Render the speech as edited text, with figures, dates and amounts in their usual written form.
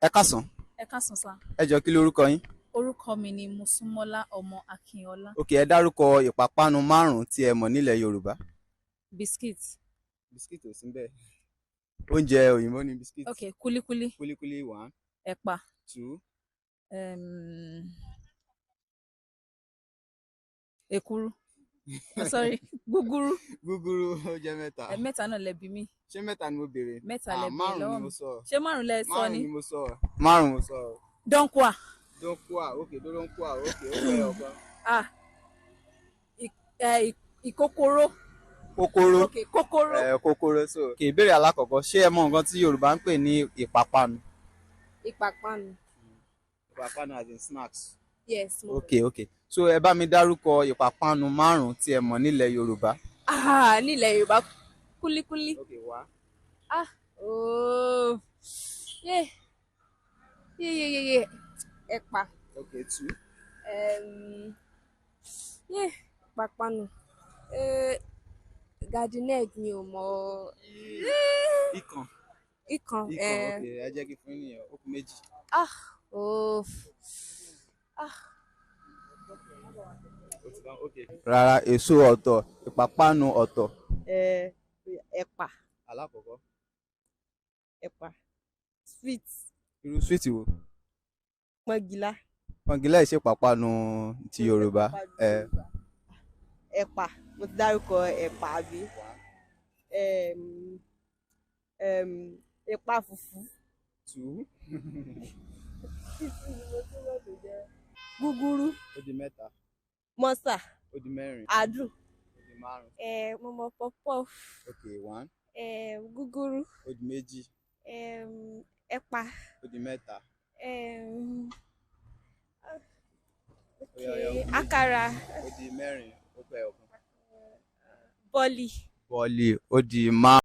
Ẹ káàsán. Ẹ káàsán sá. Ẹ jọ̀ọ́ kí lorúkọ yín? Orúkọ mi ni Mosúnmọ́lá ọmọ Akínọlá. Ok, ẹ dárúkọ ìpápánu márùn-ún tí ẹ mọ̀ nílẹ̀ Yorùbá. Biscuit. Bisikíìtì ò sí bẹ́ẹ̀. Oúnjẹ òyìnbó ni bisikíìtì. Ok, kúlíkúlí. Kúlíkúlí 1, Ẹ̀pà. 2, Èkuru. Sorry, gúgúrú. gúgúrú ó jẹ́ mẹ́ta. Mẹ́ta náà lẹ bí mi. Ṣé mẹ́ta ni mo béèrè? Mẹ́ta lẹ bí Márùn-ún ni lọ́wọ́ mo mi. sọ. Ṣé márùn lẹ sọ Márùn-ún ni? ni mo sọ. Márùn-ún mo sọ. Dọ́nkúà. Dónkúà, ok, dónkúà, ok, ó pẹ́ ọ̀kan. Ìkókóró. Kókóró. Ok, kókóró. Kókóró so. Ok, ìbéèrè alákọ̀ọ́kọ́, ṣé ẹ mọ nǹkan tí Yorùbá ń pè ní ìpápánu? Ìpápánu. Ìpápánu as in snacks. Yes. Ok. So ẹ bá mi dárúkọ ìpápánu márùn-ún tí ẹ mọ̀ nílẹ̀ Yorùbá. Nílẹ̀ Yorùbá kúlíkúlí. Ok, wá. Ẹ̀pà. Ok, 2. Ìpápánu. Garden egg ni ò mọ̀. Ikàn. Ikàn. Ok, ẹ jẹ́ kí fún yín ó kù méjì. Rárá, èso ọ̀tọ̀, ìpápánu ọ̀tọ̀. Ẹ̀pà. Alákọ̀ọ́kọ́. Ẹ̀pà. Sweet. Irú sweet wo? Pọ́ngilá. Pọ́ngilá ìṣe ìpápánu ti Yorùbá. Ẹ̀pà. Mo ti dárúkọ ẹ̀pà àbí. Ẹ̀pà fùfú. 2. Gúgúrú. Ó di mẹ́ta. Mọ́sà. Ó di mẹ́rin. Àdùn. Ó di márùn-ún. Mo mọ̀ pọ́pọ́. Ok, 1. Gúgúrú. Ó di méjì. Ẹ̀pà. Ó di mẹ́ta. Àkàrà. Ó di mẹ́rin. Ó pẹ́ ọ̀kan. Bọ́lì. Bọ́ọ̀lì ó di márùn-ún.